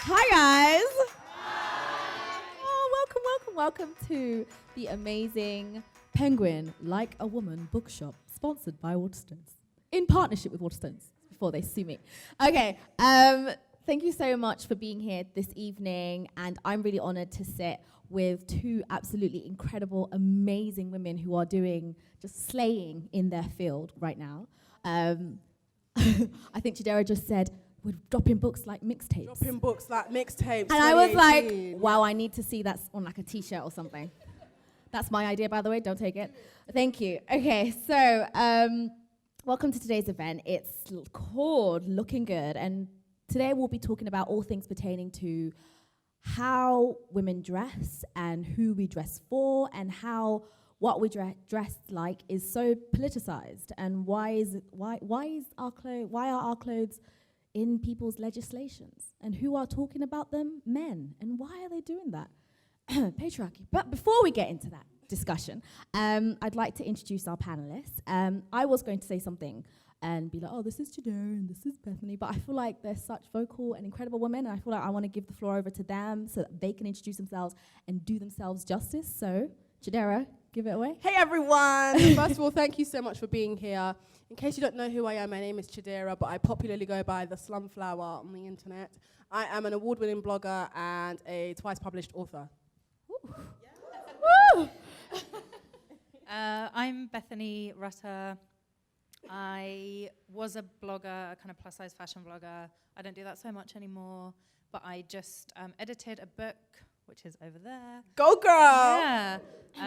Hi guys. Oh, welcome to the amazing Penguin Like a Woman bookshop, sponsored by Waterstones, in partnership with Waterstones, before they sue me. Okay, thank you so much for being here this evening, and I'm really honored to sit with two absolutely incredible, amazing women who are just slaying in their field right now. I think Chidera just said, we're dropping books like mixtapes. Dropping books like mixtapes. And I was like, wow, I need to see that on like a t-shirt or something. That's my idea, by the way, don't take it. Thank you. Okay, so welcome to today's event. It's called Looking Good, and today we'll be talking about all things pertaining to how women dress and who we dress for, and how what we dress like is so politicized, and why are our clothes in people's legislations, and who are talking about them? Men. And why are they doing that? Patriarchy. But before we get into that discussion, I'd like to introduce our panelists. I was going to say something and be like, oh, this is Chidera and this is Bethany, but I feel like they're such vocal and incredible women, and I feel like I want to give the floor over to them so that they can introduce themselves and do themselves justice. So, Chidera, give it away. Hey everyone! First of all, thank you so much for being here. In case you don't know who I am, my name is Chidera, but I popularly go by the Slumflower on the internet. I am an award-winning blogger and a twice-published author. Woo! I'm Bethany Rutter. I was a blogger, a kind of plus-size fashion blogger. I don't do that so much anymore, but I just edited a book, which is over there. Go girl! Yeah.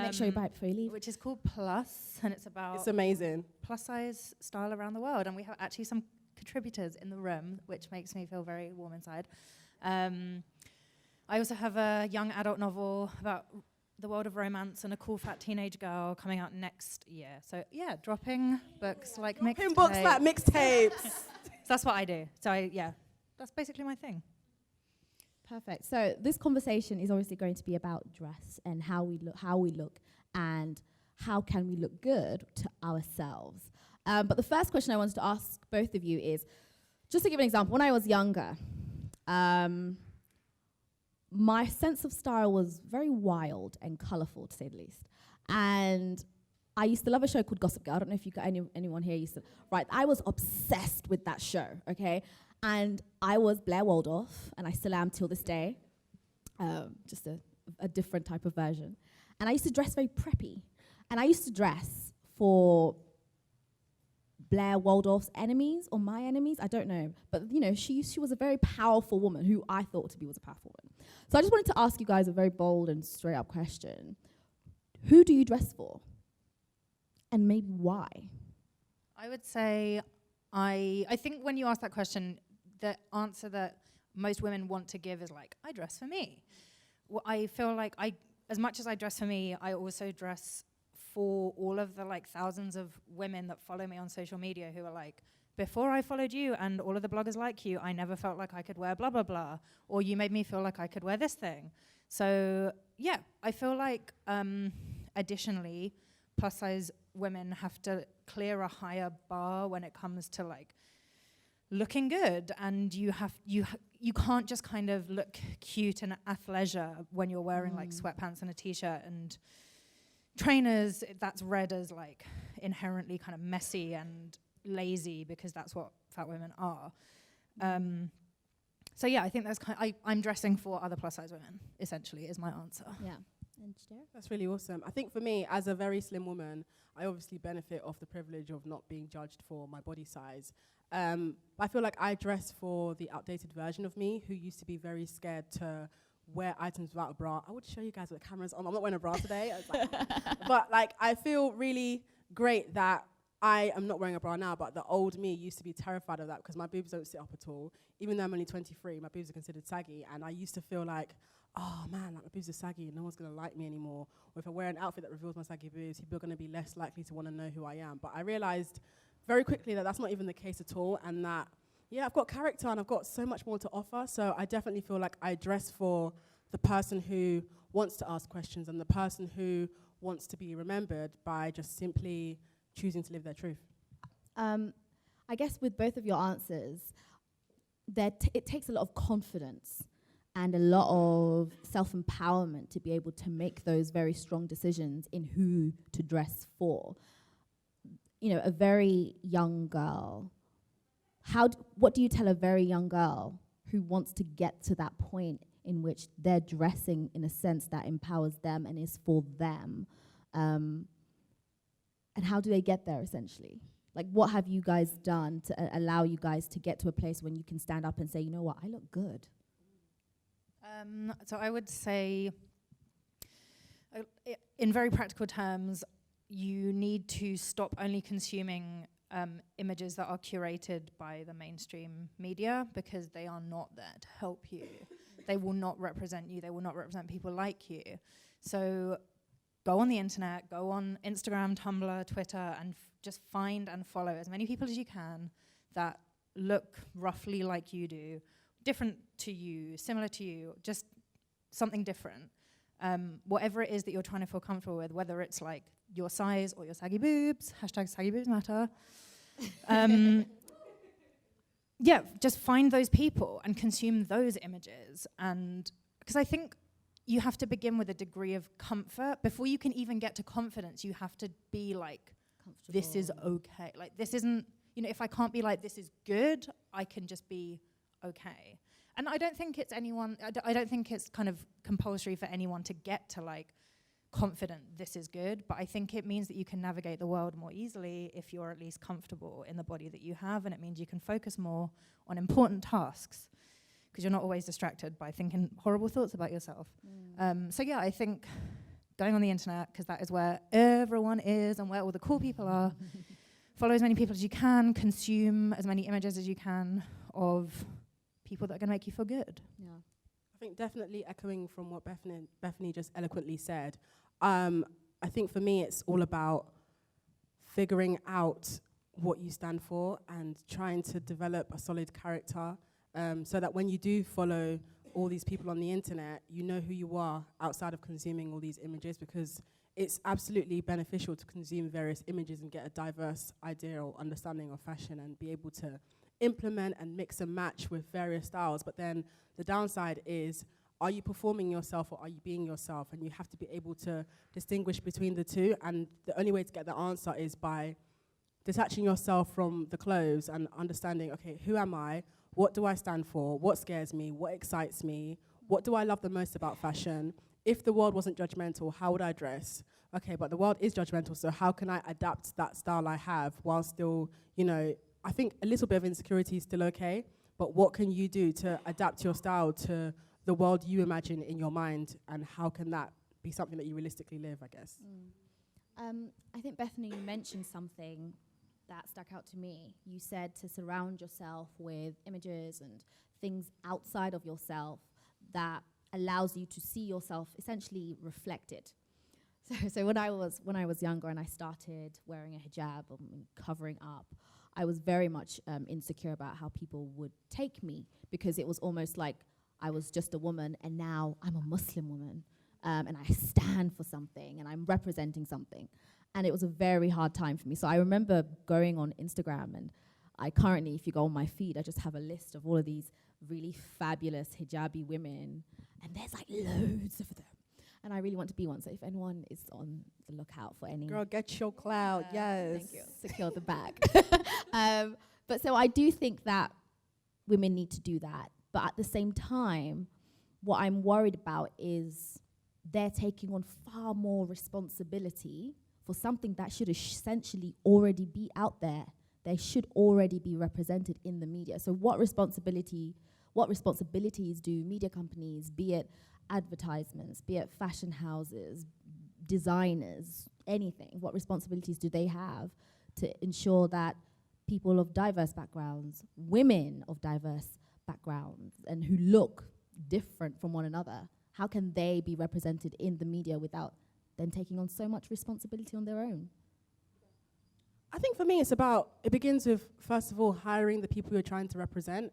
Make sure you buy it before you leave. Which is called Plus, and it's about It's amazing. plus-size style around the world. And we have actually some contributors in the room, which makes me feel very warm inside. I also have a young adult novel about the world of romance and a cool fat teenage girl coming out next year. So yeah, dropping books like mixtapes. Dropping books like mixtapes. So that's what I do. So yeah, that's basically my thing. Perfect. So this conversation is obviously going to be about dress and how we look, and how can we look good to ourselves. But the first question I wanted to ask both of you is, just to give an example, when I was younger, my sense of style was very wild and colourful, to say the least. And I used to love a show called Gossip Girl. I don't know if you got anyone here used to. Right, I was obsessed with that show, okay? And I was Blair Waldorf, and I still am till this day, just a different type of version. And I used to dress very preppy. And I used to dress for Blair Waldorf's enemies, or my enemies, I don't know. But, you know, she was a very powerful woman who I thought to be was a powerful woman. So I just wanted to ask you guys a very bold and straight up question. Who do you dress for? And maybe why? I would say, I think when you ask that question, the answer that most women want to give is like, I dress for me. Well, I feel like as much as I dress for me, I also dress for all of the like thousands of women that follow me on social media who are like, before I followed you and all of the bloggers like you, I never felt like I could wear blah, blah, blah. Or you made me feel like I could wear this thing. So yeah, I feel like additionally, plus size women have to clear a higher bar when it comes to like looking good, and you can't just kind of look cute and athleisure when you're wearing like sweatpants and a t-shirt and trainers. That's read as like inherently kind of messy and lazy, because that's what fat women are. So yeah, I think that's I'm dressing for other plus size women, essentially, is my answer. Yeah. That's really awesome. I think for me, as a very slim woman, I obviously benefit off the privilege of not being judged for my body size. I feel like I dress for the outdated version of me, who used to be very scared to wear items without a bra. I would show you guys with the cameras on. I'm not wearing a bra today. But like, I feel really great that I am not wearing a bra now, but the old me used to be terrified of that, because my boobs don't sit up at all. Even though I'm only 23, my boobs are considered saggy, and I used to feel like, oh man, like my boobs are saggy and no one's gonna like me anymore. Or if I wear an outfit that reveals my saggy boobs, people are gonna be less likely to wanna know who I am. But I realized very quickly that that's not even the case at all, and that, yeah, I've got character and I've got so much more to offer. So I definitely feel like I dress for the person who wants to ask questions and the person who wants to be remembered by just simply choosing to live their truth. I guess with both of your answers, it takes a lot of confidence and a lot of self-empowerment to be able to make those very strong decisions in who to dress for. You know, a very young girl, what do you tell a very young girl who wants to get to that point in which they're dressing in a sense that empowers them and is for them? And how do they get there, essentially? Like, what have you guys done to allow you guys to get to a place when you can stand up and say, you know what, I look good? So I would say, in very practical terms, you need to stop only consuming images that are curated by the mainstream media, because they are not there to help you. They will not represent you. They will not represent people like you. So go on the internet, go on Instagram, Tumblr, Twitter, and just find and follow as many people as you can that look roughly like you do, different to you, similar to you, just something different. Whatever it is that you're trying to feel comfortable with, whether it's like your size or your saggy boobs, #SaggyBoobsMatter. Yeah, just find those people and consume those images. And because I think you have to begin with a degree of comfort. Before you can even get to confidence, you have to be like, this is okay. Like, this isn't, you know, if I can't be like, this is good, I can just be okay. And I don't think it's I don't think it's kind of compulsory for anyone to get to like confident, this is good, but I think it means that you can navigate the world more easily if you're at least comfortable in the body that you have, and it means you can focus more on important tasks because you're not always distracted by thinking horrible thoughts about yourself. So yeah, I think going on the internet, because that is where everyone is and where all the cool people are, follow as many people as you can, consume as many images as you can of people that are going to make you feel good. Yeah. I think definitely echoing from what Bethany just eloquently said, I think for me it's all about figuring out what you stand for and trying to develop a solid character, so that when you do follow all these people on the internet, you know who you are outside of consuming all these images, because it's absolutely beneficial to consume various images and get a diverse idea or understanding of fashion and be able to implement and mix and match with various styles. But then the downside is, are you performing yourself or are you being yourself? And you have to be able to distinguish between the two. And the only way to get the answer is by detaching yourself from the clothes and understanding, okay, who am I? What do I stand for? What scares me? What excites me? What do I love the most about fashion? If the world wasn't judgmental, how would I dress? Okay, but the world is judgmental, so how can I adapt that style I have while still, you know, I think a little bit of insecurity is still okay, but what can you do to adapt your style to the world you imagine in your mind, and how can that be something that you realistically live, I guess? I think, Bethany, you mentioned something that stuck out to me. You said to surround yourself with images and things outside of yourself that allows you to see yourself essentially reflected. So when I was younger and I started wearing a hijab and covering up, I was very much insecure about how people would take me, because it was almost like I was just a woman and now I'm a Muslim woman, and I stand for something and I'm representing something. And it was a very hard time for me. So I remember going on Instagram, and I currently, if you go on my feed, I just have a list of all of these really fabulous hijabi women, and there's like loads of them. And I really want to be one. So if anyone is on the lookout for any... Girl, get your clout, yes. Thank you. Secure the bag. But so I do think that women need to do that. But at the same time, what I'm worried about is they're taking on far more responsibility for something that should essentially already be out there. They should already be represented in the media. So what responsibilities do media companies, be it advertisements, be it fashion houses, designers, anything, what responsibilities do they have to ensure that people of diverse backgrounds, women of diverse backgrounds, and who look different from one another, how can they be represented in the media without then taking on so much responsibility on their own? I think for me it begins with, first of all, hiring the people you're trying to represent.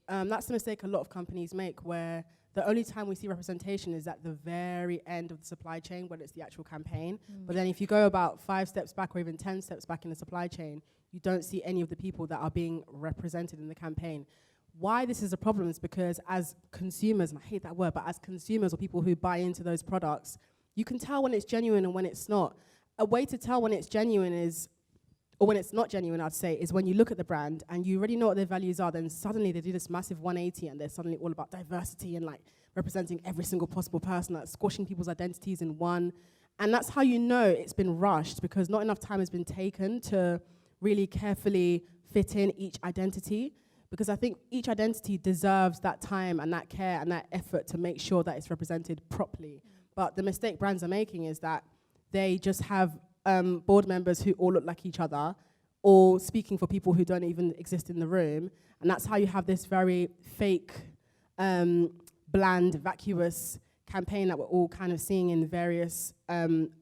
That's the mistake a lot of companies make, where the only time we see representation is at the very end of the supply chain, when it's the actual campaign. But then if you go about 5 steps back or even 10 steps back in the supply chain, you don't see any of the people that are being represented in the campaign. why this is a problem is because as consumers, and I hate that word, but as consumers or people who buy into those products, you can tell when it's genuine and when it's not. A way to tell when it's genuine is, or when it's not genuine, I'd say, is when you look at the brand and you already know what their values are, then suddenly they do this massive 180 and they're suddenly all about diversity and like representing every single possible person, that's squashing people's identities in one. And that's how you know it's been rushed, because not enough time has been taken to really carefully fit in each identity. Because I think each identity deserves that time and that care and that effort to make sure that it's represented properly. But the mistake brands are making is that they just have board members who all look like each other, all speaking for people who don't even exist in the room. And that's how you have this very fake, bland, vacuous campaign that we're all kind of seeing in various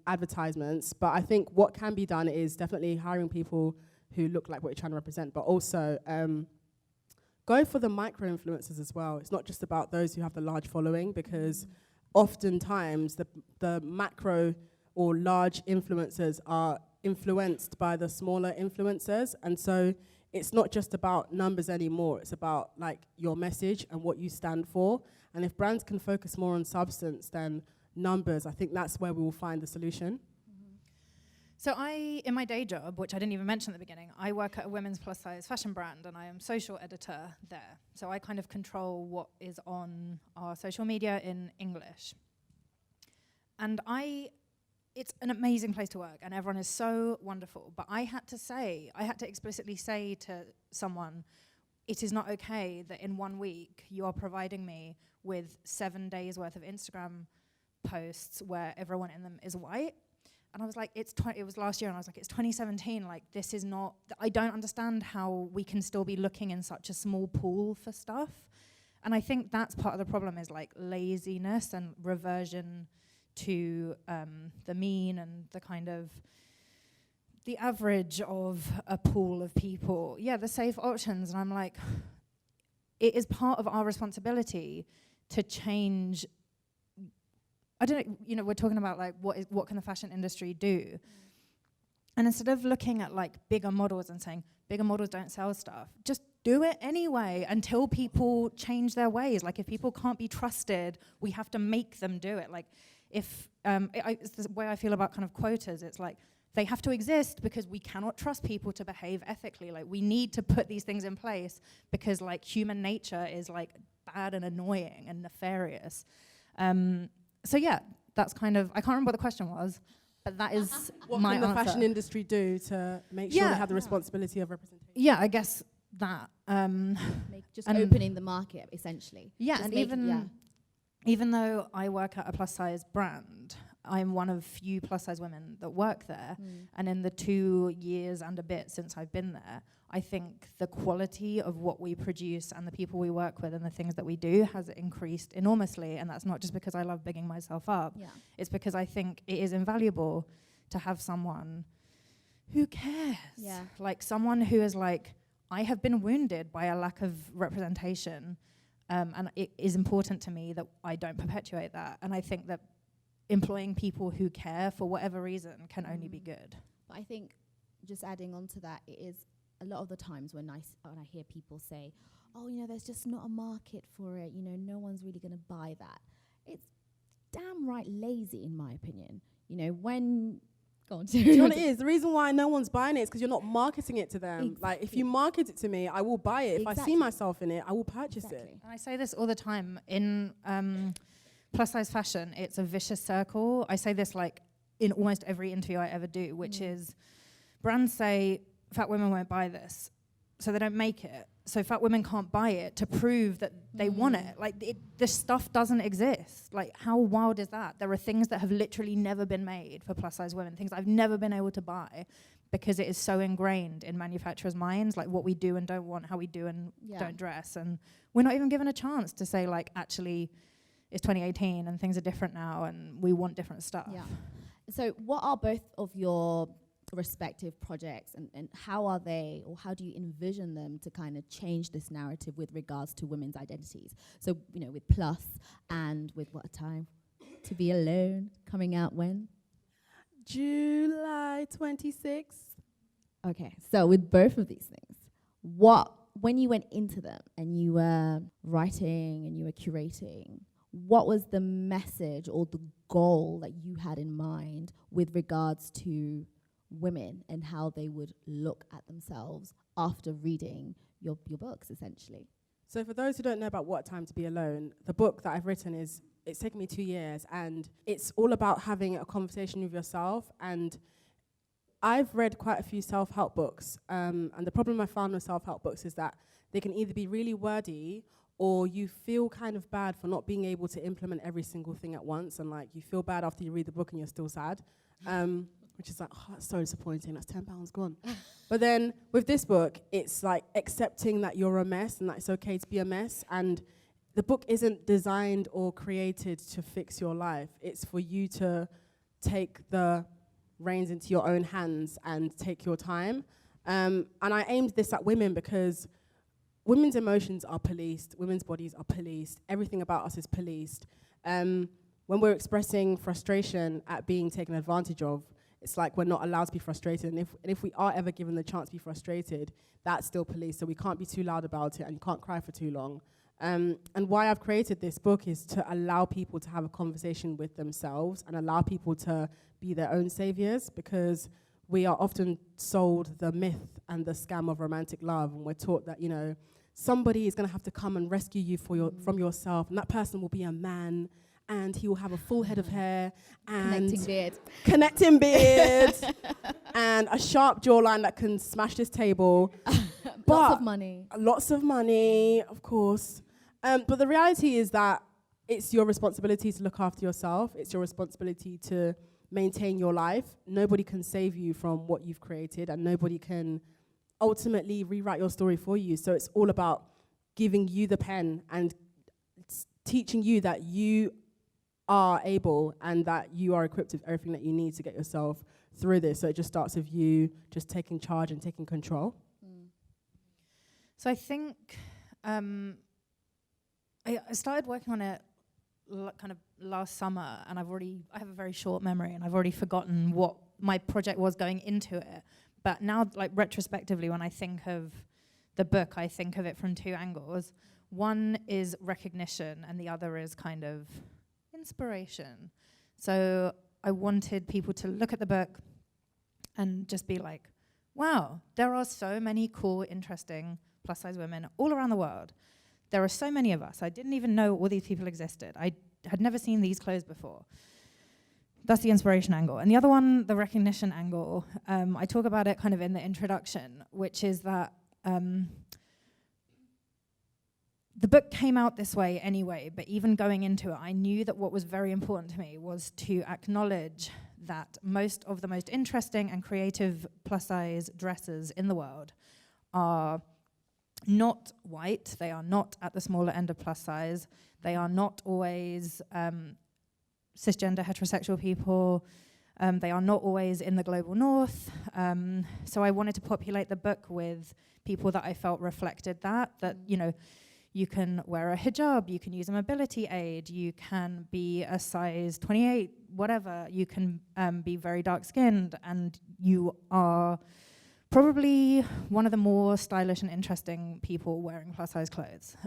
advertisements. But I think what can be done is definitely hiring people who look like what you're trying to represent, but also go for the micro-influencers as well. It's not just about those who have the large following, because oftentimes the macro or large influencers are influenced by the smaller influencers. And so it's not just about numbers anymore. It's about like your message and what you stand for. And if brands can focus more on substance than numbers, I think that's where we will find the solution. So in my day job, which I didn't even mention at the beginning, I work at a women's plus size fashion brand and I am social editor there. So I kind of control what is on our social media in English. And it's an amazing place to work and everyone is so wonderful. But I had to explicitly say to someone, it is not okay that in 1 week you are providing me with 7 days worth of Instagram posts where everyone in them is white. And I was like, it was last year, and I was like, it's 2017, like, this is not, I don't understand how we can still be looking in such a small pool for stuff. And I think that's part of the problem, is like laziness and reversion to the mean and the kind of, the average of a pool of people. Yeah, the safe options, and I'm like, it is part of our responsibility to change. I don't know, we're talking about like what can the fashion industry do? And instead of looking at like bigger models and saying bigger models don't sell stuff, just do it anyway until people change their ways. Like if people can't be trusted, we have to make them do it. Like if, it's the way I feel about kind of quotas, it's like they have to exist because we cannot trust people to behave ethically. Like we need to put these things in place because like human nature is like bad and annoying and nefarious. So yeah, that's kind of, I can't remember what the question was, but that is my answer. What can the fashion industry do to make sure they have the responsibility of representation? Yeah, I guess that. Just opening the market, essentially. Yeah, just and even though I work at a plus size brand, I'm one of few plus size women that work there. And in the 2 years and a bit since I've been there, I think the quality of what we produce and the people we work with and the things that we do has increased enormously. And that's not just because I love bigging myself up. Yeah. It's because I think it is invaluable to have someone who cares. Yeah. Like someone who is like, I have been wounded by a lack of representation. And it is important to me that I don't perpetuate that. And I think that employing people who care for whatever reason can only be good. But I think just adding on to that, it is a lot of the times when I hear people say, oh, there's just not a market for it, no one's really going to buy that. It's damn right lazy, in my opinion. When... Go on. Do you know what it is? The reason why no one's buying it is because you're not marketing it to them. Exactly. Like, if you market it to me, I will buy it. If I see myself in it, I will purchase it. And I say this all the time. In plus size fashion, it's a vicious circle. I say this like in almost every interview I ever do, which is brands say, fat women won't buy this, so they don't make it. So fat women can't buy it to prove that they want it. Like, this stuff doesn't exist. Like, how wild is that? There are things that have literally never been made for plus size women, things I've never been able to buy because it is so ingrained in manufacturers' minds, like what we do and don't want, how we do and don't dress. And we're not even given a chance to say, like, actually, it's 2018 and things are different now and we want different stuff. Yeah. So what are both of your respective projects and how are they, or how do you envision them to kind of change this narrative with regards to women's identities? So, with Plus and with What a Time to Be Alone coming out when? July 26th. Okay, so with both of these things, what when you went into them and you were writing and you were curating, what was the message or the goal that you had in mind with regards to women and how they would look at themselves after reading your books, essentially? So for those who don't know about What a Time to Be Alone, the book that I've written it's taken me 2 years, and it's all about having a conversation with yourself. And I've read quite a few self-help books, and the problem I found with self-help books is that they can either be really wordy, or you feel kind of bad for not being able to implement every single thing at once, and like you feel bad after you read the book and you're still sad, which is like, oh, that's so disappointing, that's £10 gone. But then with this book, it's like accepting that you're a mess and that it's okay to be a mess, and the book isn't designed or created to fix your life. It's for you to take the reins into your own hands and take your time. And I aimed this at women because women's emotions are policed, women's bodies are policed, everything about us is policed. When we're expressing frustration at being taken advantage of, it's like we're not allowed to be frustrated. And if we are ever given the chance to be frustrated, that's still policed. So we can't be too loud about it, and you can't cry for too long. And why I've created this book is to allow people to have a conversation with themselves and allow people to be their own saviors, because we are often sold the myth and the scam of romantic love, and we're taught that, you know, somebody is going to have to come and rescue you from yourself, and that person will be a man, and he will have a full head of hair and connecting beard and a sharp jawline that can smash this table. Lots of money, of course. But the reality is that it's your responsibility to look after yourself. It's your responsibility to maintain your life. Nobody can save you from what you've created, and nobody can ultimately rewrite your story for you. So it's all about giving you the pen and teaching you that you are able and that you are equipped with everything that you need to get yourself through this. So it just starts with you just taking charge and taking control. So I think I started working on it kind of last summer, and I have a very short memory, and I've already forgotten what my project was going into it. But now, like retrospectively, when I think of the book, I think of it from two angles. One is recognition, and the other is kind of inspiration. So I wanted people to look at the book and just be like, wow, there are so many cool, interesting plus-size women all around the world. There are so many of us. I didn't even know all these people existed. I had never seen these clothes before. That's the inspiration angle. And the other one, the recognition angle, I talk about it kind of in the introduction, which is that the book came out this way anyway, but even going into it, I knew that what was very important to me was to acknowledge that most of the most interesting and creative plus-size dresses in the world are not white. They are not at the smaller end of plus size. They are not always cisgender heterosexual people. They are not always in the global north. So I wanted to populate the book with people that I felt reflected that, you know, you can wear a hijab, you can use a mobility aid, you can be a size 28, whatever, you can be very dark-skinned, and you are probably one of the more stylish and interesting people wearing plus-size clothes.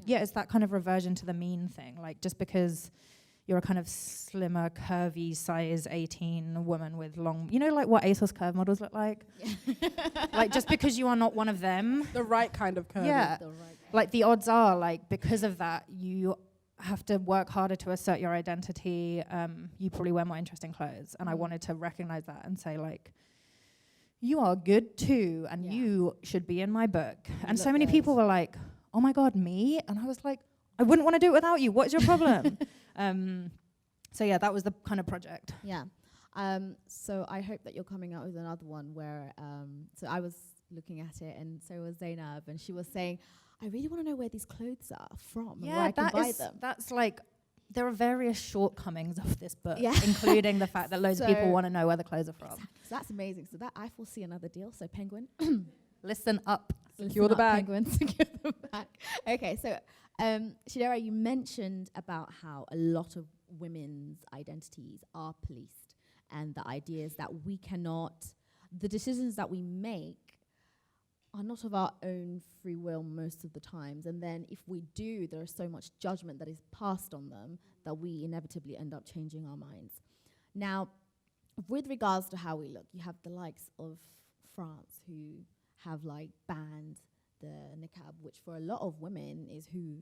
Yeah, it's that kind of reversion to the mean thing. Like, just because you're a kind of slimmer, curvy, size 18 woman with long, you know, like what ASOS curve models look like? Yeah. Like, just because you are not one of them. The right kind of curvy. Yeah. Like, the odds are, like, because of that, you have to work harder to assert your identity. You probably wear more interesting clothes. And I wanted to recognize that and say, like, you are good too, and you should be in my book. And so many people were like, oh my God, me? And I was like, I wouldn't want to do it without you. What is your problem? So yeah, that was the kind of project. Yeah. So I hope that you're coming out with another one where, so I was looking at it, and so was Zainab, and she was saying, I really want to know where these clothes are from, and where I can buy them. That's like, there are various shortcomings of this book, including the fact that loads of people want to know where the clothes are from. Exactly. So that's amazing. So that I foresee another deal. So Penguin, listen up. Secure the bag. Penguin, secure the bag. Okay, so Chidera, you mentioned about how a lot of women's identities are policed, and the idea is that we cannot, the decisions that we make are not of our own free will most of the times. And then if we do, there is so much judgment that is passed on them that we inevitably end up changing our minds. Now, with regards to how we look, you have the likes of France who have like banned the niqab, which for a lot of women is who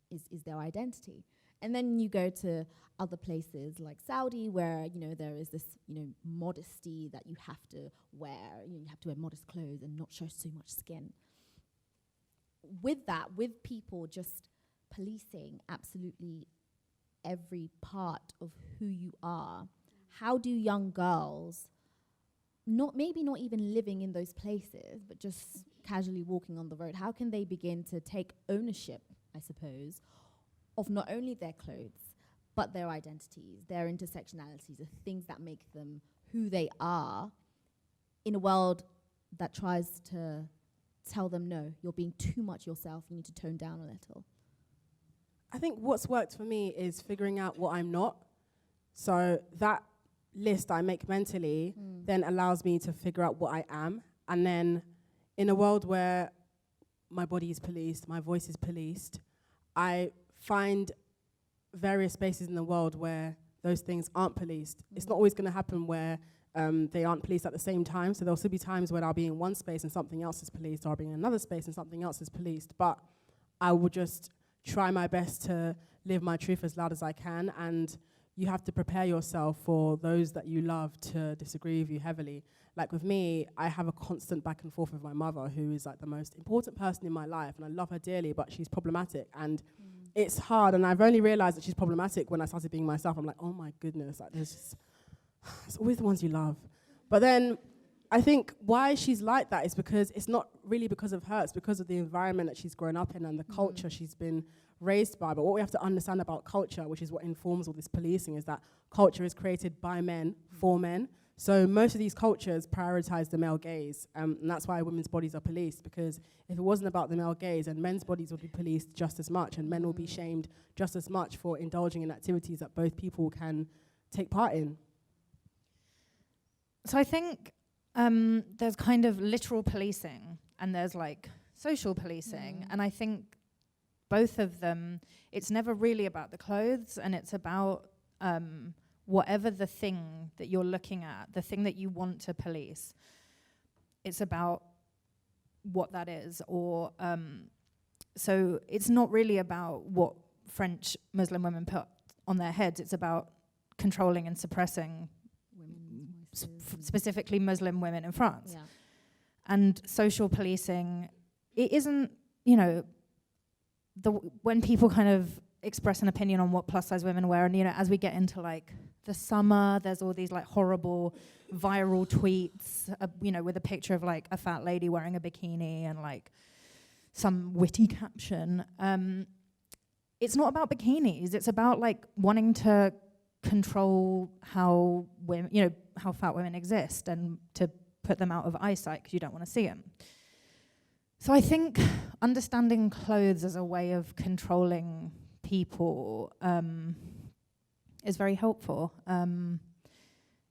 is their identity. And then you go to other places like Saudi, where, you know, there is this, you know, modesty that you have to wear. You have to wear modest clothes and not show so much skin. With that, with people just policing absolutely every part of who you are, how do young girls, maybe not even living in those places, but just casually walking on the road, how can they begin to take ownership, I suppose, of not only their clothes, but their identities, their intersectionalities, the things that make them who they are, in a world that tries to tell them, no, you're being too much yourself, you need to tone down a little? I think what's worked for me is figuring out what I'm not. So that list I make mentally then allows me to figure out what I am. And then in a world where my body is policed, my voice is policed, I find various spaces in the world where those things aren't policed. It's not always going to happen where they aren't policed at the same time. So there'll still be times when I'll be in one space and something else is policed, or I'll be in another space and something else is policed. But I will just try my best to live my truth as loud as I can. And you have to prepare yourself for those that you love to disagree with you heavily. Like with me, I have a constant back and forth with my mother, who is like the most important person in my life, and I love her dearly, but she's problematic. And it's hard, and I've only realized that she's problematic when I started being myself. I'm like, oh my goodness, like it's always the ones you love. But then I think why she's like that is because it's not really because of her, it's because of the environment that she's grown up in and the culture she's been raised by. But what we have to understand about culture, which is what informs all this policing, is that culture is created by men, for men. So most of these cultures prioritize the male gaze, and that's why women's bodies are policed, because if it wasn't about the male gaze, then men's bodies would be policed just as much, and men will be shamed just as much for indulging in activities that both people can take part in. So I think there's kind of literal policing and there's like social policing, and I think both of them, it's never really about the clothes, and it's about whatever the thing that you're looking at, the thing that you want to police, it's about what that is. Or so it's not really about what French Muslim women put on their heads, it's about controlling and suppressing specifically Muslim women in France. Yeah. And social policing, it isn't, you know, when people kind of express an opinion on what plus size women wear, and you know, as we get into like the summer, there's all these like horrible viral tweets, you know, with a picture of like a fat lady wearing a bikini and like some witty caption. It's not about bikinis, it's about like wanting to control how women, you know, how fat women exist, and to put them out of eyesight because you don't want to see them. So I think understanding clothes as a way of controlling people is very helpful.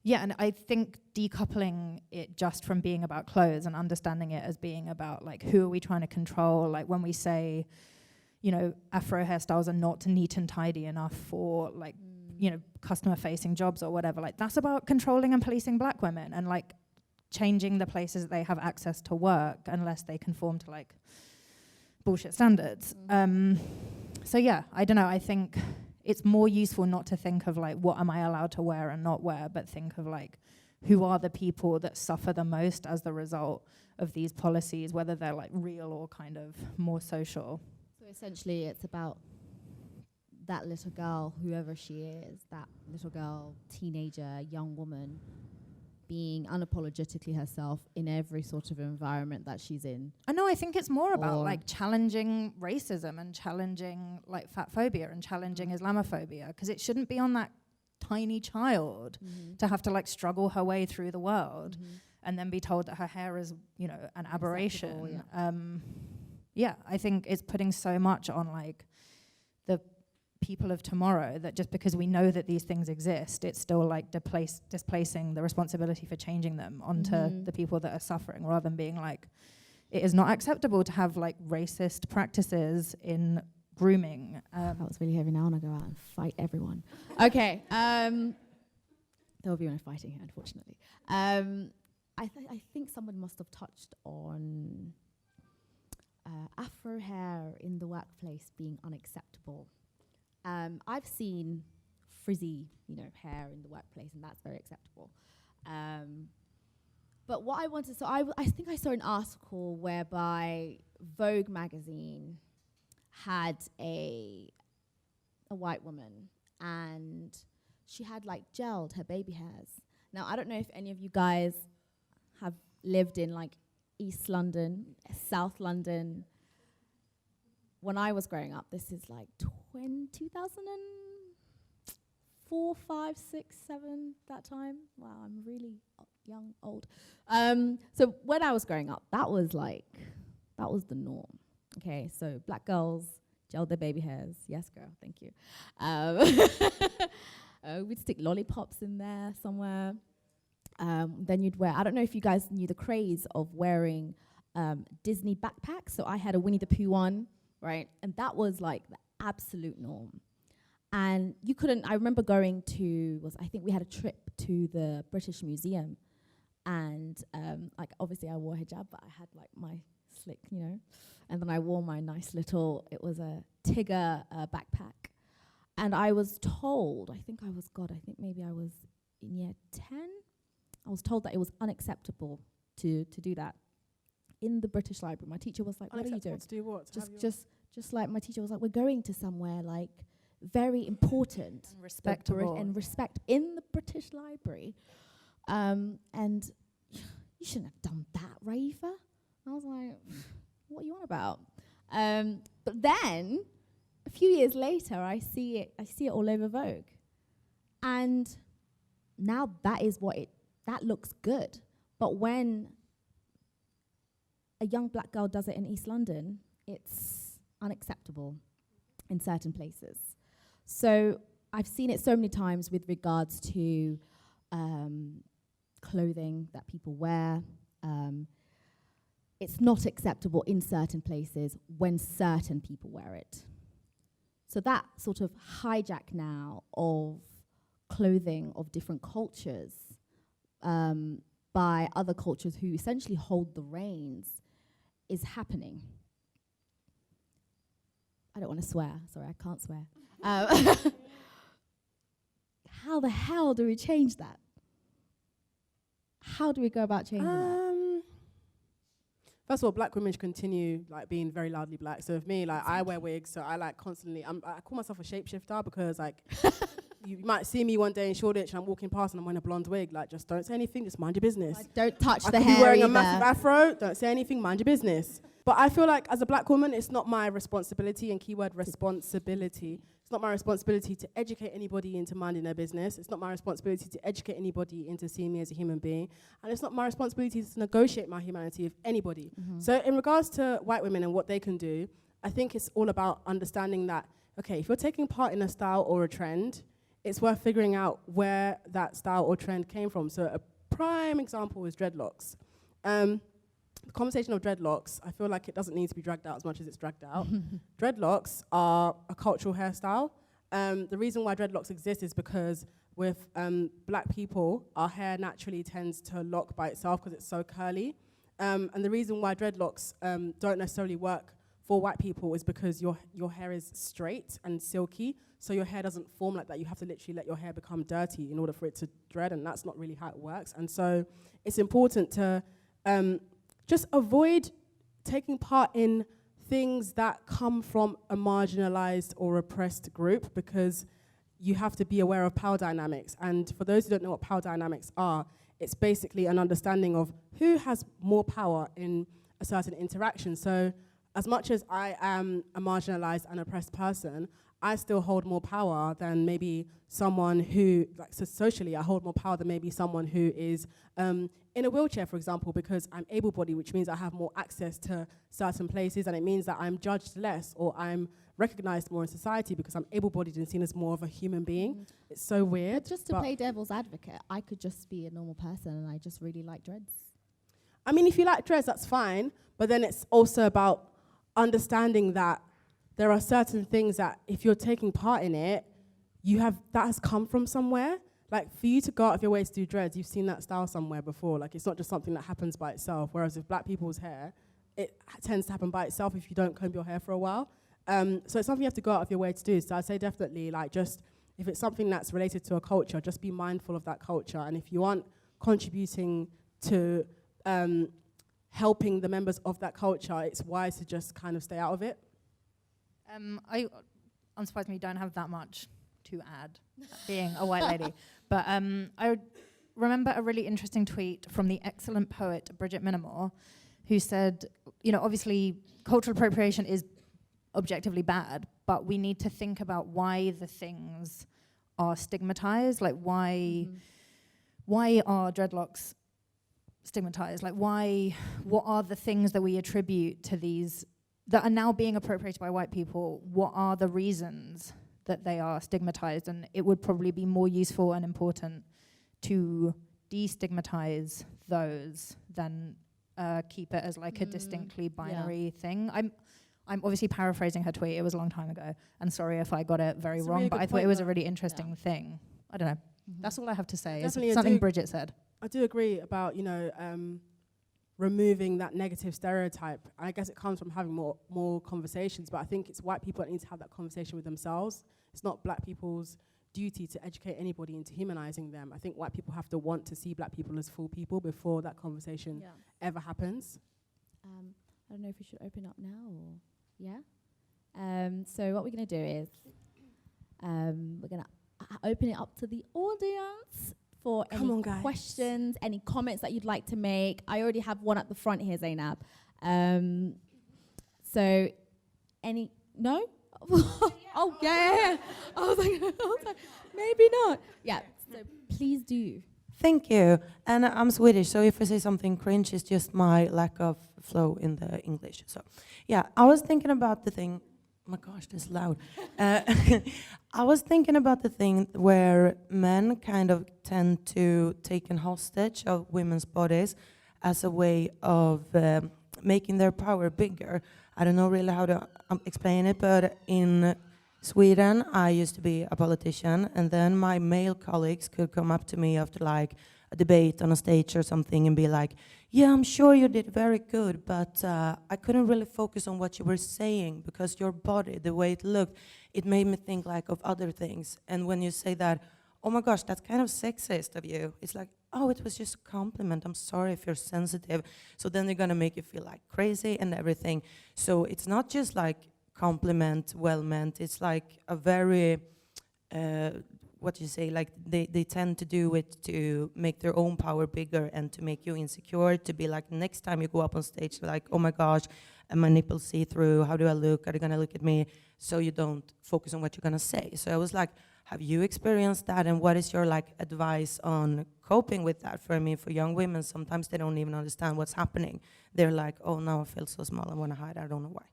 Yeah, and I think decoupling it just from being about clothes and understanding it as being about like who are we trying to control, like when we say, you know, Afro hairstyles are not neat and tidy enough for like, you know, customer facing jobs or whatever, like that's about controlling and policing black women and like changing the places that they have access to work unless they conform to like bullshit standards. So yeah, I don't know, I think it's more useful not to think of like what am I allowed to wear and not wear, but think of like who are the people that suffer the most as the result of these policies, whether they're like real or kind of more social. So essentially it's about that little girl, whoever she is, that little girl, teenager, young woman, being unapologetically herself in every sort of environment that she's in. I know, I think it's more about like challenging racism and challenging like fat phobia and challenging Islamophobia, because it shouldn't be on that tiny child to have to like struggle her way through the world and then be told that her hair is, you know, an aberration. Yeah, I think it's putting so much on like the people of tomorrow that just because we know that these things exist, it's still like displacing the responsibility for changing them onto the people that are suffering, rather than being like, it is not acceptable to have like racist practices in grooming. That was really heavy. Now I want to go out and fight everyone. Okay. There will be no fighting here, unfortunately. I think someone must have touched on afro hair in the workplace being unacceptable. I've seen frizzy, hair in the workplace, and that's very acceptable. But what I wanted, I think I saw an article whereby Vogue magazine had a white woman, and she had like gelled her baby hairs. Now, I don't know if any of you guys have lived in like East London, South London. When I was growing up, this is like 2004, 5, 6, 7, that time. Wow, I'm really young, old. So when I was growing up, that was the norm. Okay, so black girls gelled their baby hairs. Yes, girl, thank you. We'd stick lollipops in there somewhere. Then you'd wear, I don't know if you guys knew the craze of wearing Disney backpacks. So I had a Winnie the Pooh one, right? And that was like the absolute norm. And you couldn't, I remember going to, I think we had a trip to the British Museum. And like obviously I wore hijab, but I had like my slick, and then I wore my nice little, it was a Tigger backpack. And I was told, I think maybe I was in year 10, I was told that it was unacceptable to do that in the British Library. My teacher was like, what are you doing? To do what? Just like my teacher was like, we're going to somewhere like very important. And respectable. And respect in the British Library. And you shouldn't have done that, Raifa. I was like, what are you on about? But then, a few years later, I see it all over Vogue. And now that looks good. But when a young black girl does it in East London, it's unacceptable in certain places. So I've seen it so many times with regards to clothing that people wear. It's not acceptable in certain places when certain people wear it. So that sort of hijack now of clothing of different cultures by other cultures who essentially hold the reins is happening. I don't want to swear. Sorry, I can't swear. How the hell do we change that? How do we go about changing that? First of all, black women should continue like being very loudly black. So with me, like I wear wigs, so I like constantly. I call myself a shapeshifter because like you might see me one day in Shoreditch and I'm walking past and I'm wearing a blonde wig. Like just don't say anything, just mind your business. Don't touch the I hair. could be wearing either. a massive afro. Don't say anything, mind your business. But I feel like as a black woman, it's not my responsibility, and keyword responsibility. It's not my responsibility to educate anybody into minding their business. It's not my responsibility to educate anybody into seeing me as a human being. And it's not my responsibility to negotiate my humanity with anybody. Mm-hmm. So in regards to white women and what they can do, I think it's all about understanding that, okay, if you're taking part in a style or a trend, it's worth figuring out where that style or trend came from. So a prime example is dreadlocks. The conversation of dreadlocks, I feel like it doesn't need to be dragged out as much as it's dragged out. Dreadlocks are a cultural hairstyle. The reason why dreadlocks exist is because with black people, our hair naturally tends to lock by itself because it's so curly. And the reason why dreadlocks don't necessarily work for white people is because your hair is straight and silky, so your hair doesn't form like that. You have to literally let your hair become dirty in order for it to dread, and that's not really how it works. And so it's important to just avoid taking part in things that come from a marginalized or oppressed group, because you have to be aware of power dynamics. And for those who don't know what power dynamics are, it's basically an understanding of who has more power in a certain interaction. So as much as I am a marginalized and oppressed person, I still hold more power than maybe someone who, like, so socially, I hold more power than maybe someone who is in a wheelchair, for example, because I'm able-bodied, which means I have more access to certain places, and it means that I'm judged less or I'm recognized more in society because I'm able-bodied and seen as more of a human being. It's so weird. But just to play devil's advocate, I could just be a normal person and I just really like dreads. I mean, if you like dreads, that's fine, but then it's also about understanding that there are certain things that if you're taking part in it, that has come from somewhere. Like, for you to go out of your way to do dreads, you've seen that style somewhere before. Like, it's not just something that happens by itself, whereas with black people's hair, it tends to happen by itself if you don't comb your hair for a while. So it's something you have to go out of your way to do. So I'd say definitely, like, just if it's something that's related to a culture, just be mindful of that culture. And if you aren't contributing to helping the members of that culture, it's wise to just kind of stay out of it. Unsurprisingly, don't have that much to add, being a white lady. But I remember a really interesting tweet from the excellent poet Bridget Minamore, who said, you know, obviously cultural appropriation is objectively bad, but we need to think about why the things are stigmatized. Like, why are dreadlocks stigmatized? Like, what are the things that we attribute to these that are now being appropriated by white people? What are the reasons that they are stigmatized? And it would probably be more useful and important to destigmatize those than keep it as like a distinctly binary thing. I'm obviously paraphrasing her tweet. It was a long time ago, and sorry if I got it very wrong, really, but I thought it was a really interesting thing. I don't know. That's all I have to say. Definitely, something Bridget said. I do agree about, you know, removing that negative stereotype. I guess it comes from having more conversations, but I think it's white people that need to have that conversation with themselves. It's not black people's duty to educate anybody into humanizing them. I think white people have to want to see black people as full people before that conversation ever happens. I don't know if we should open up now or... Yeah? So what we're going to do is we're going to open it up to the audience for any questions, any comments that you'd like to make. I already have one at the front here, Zainab. So any... No? Oh, yeah. I was like, maybe not. Yeah, so please do. Thank you. And I'm Swedish, so if I say something cringe, it's just my lack of flow in the English. So, yeah, I was thinking about the thing. Oh my gosh, this is loud. I was thinking about the thing where men kind of tend to take an hostage of women's bodies as a way of making their power bigger. I don't know really how to explain it, but in Sweden, I used to be a politician, and then my male colleagues could come up to me after like a debate on a stage or something and be like, yeah, I'm sure you did very good, but I couldn't really focus on what you were saying because your body, the way it looked, it made me think like of other things. And when you say that, oh my gosh, that's kind of sexist of you. It's like, oh, it was just a compliment. I'm sorry if you're sensitive. So then they're gonna make you feel like crazy and everything. So it's not just like compliment, well meant. It's like a very, what you say, like they tend to do it to make their own power bigger and to make you insecure, to be like next time you go up on stage, like, oh my gosh, and my nipples see through, how do I look, are they gonna look at me? So you don't focus on what you're gonna say. So I was like, have you experienced that, and what is your like advice on coping with that? For me, for young women, sometimes they don't even understand what's happening. They're like, oh, now I feel so small, I wanna hide, I don't know why.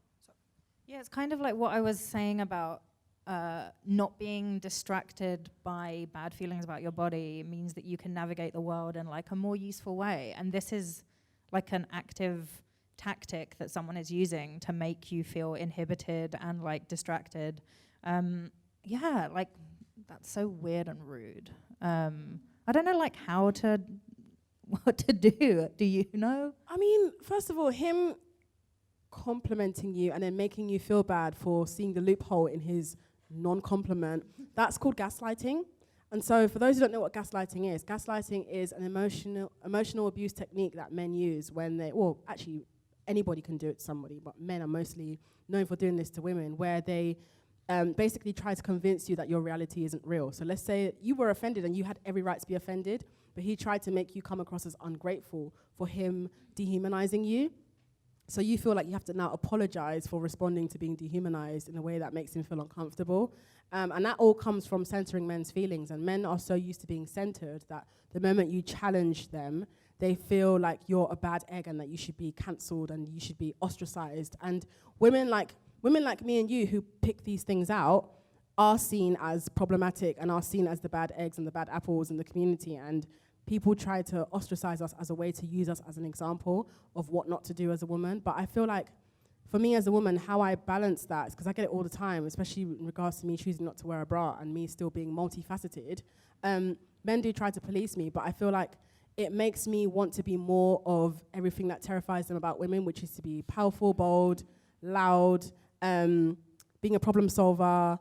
Yeah, it's kind of like what I was saying about not being distracted by bad feelings about your body means that you can navigate the world in like a more useful way. And this is like an active tactic that someone is using to make you feel inhibited and like distracted. Yeah, like that's so weird and rude. I don't know like what to do. Do you know? I mean, first of all, him complimenting you and then making you feel bad for seeing the loophole in his non-compliment, that's called gaslighting. And so for those who don't know what gaslighting is an emotional abuse technique that men use when they, well, actually anybody can do it to somebody, but men are mostly known for doing this to women, where they basically try to convince you that your reality isn't real. So let's say you were offended and you had every right to be offended, but he tried to make you come across as ungrateful for him dehumanizing you. So you feel like you have to now apologize for responding to being dehumanized in a way that makes him feel uncomfortable. And that all comes from centering men's feelings. And men are so used to being centered that the moment you challenge them, they feel like you're a bad egg and that you should be cancelled and you should be ostracized. And women like me and you who pick these things out are seen as problematic and are seen as the bad eggs and the bad apples in the community. And people try to ostracize us as a way to use us as an example of what not to do as a woman. But I feel like for me as a woman, how I balance that is because I get it all the time, especially in regards to me choosing not to wear a bra and me still being multifaceted. Men do try to police me, but I feel like it makes me want to be more of everything that terrifies them about women, which is to be powerful, bold, loud, being a problem solver,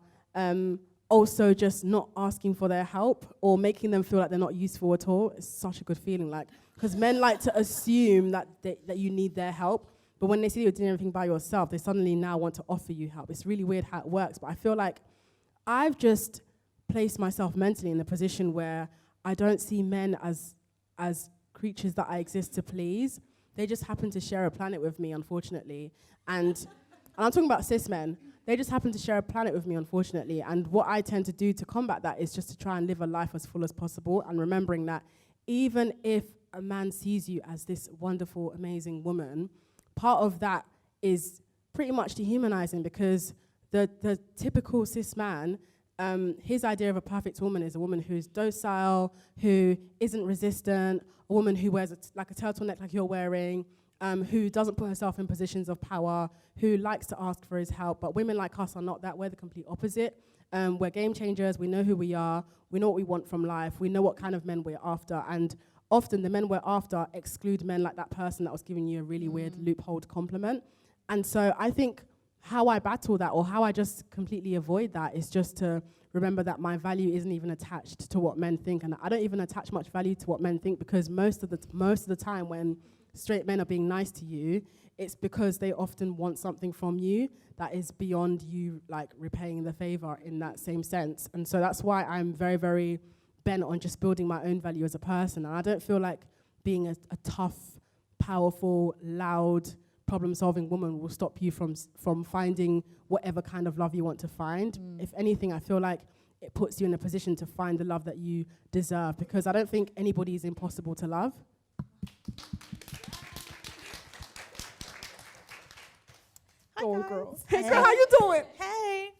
also just not asking for their help or making them feel like they're not useful at all. It's such a good feeling, like, because men like to assume that you need their help, but when they see you're doing everything by yourself, they suddenly now want to offer you help. It's really weird how it works, but I feel like I've just placed myself mentally in a position where I don't see men as creatures that I exist to please. They just happen to share a planet with me, unfortunately. And I'm talking about cis men. They just happen to share a planet with me, unfortunately. And what I tend to do to combat that is just to try and live a life as full as possible, and remembering that even if a man sees you as this wonderful, amazing woman, part of that is pretty much dehumanizing, because the typical cis man, his idea of a perfect woman is a woman who's docile, who isn't resistant, a woman who wears like a turtleneck like you're wearing, who doesn't put herself in positions of power, who likes to ask for his help. But women like us are not that. We're the complete opposite. We're game changers. We know who we are. We know what we want from life. We know what kind of men we're after. And often the men we're after exclude men like that person that was giving you a really weird loopholed compliment. And so I think how I battle that, or how I just completely avoid that, is just to remember that my value isn't even attached to what men think. And I don't even attach much value to what men think, because most of the time when straight men are being nice to you, it's because they often want something from you that is beyond you, like, repaying the favor in that same sense. And so that's why I'm very, very bent on just building my own value as a person. And I don't feel like being a tough, powerful, loud, problem-solving woman will stop you from finding whatever kind of love you want to find. If anything, I feel like it puts you in a position to find the love that you deserve, because I don't think anybody is impossible to love. Hi guys. Hey girl, how you doing? Hey.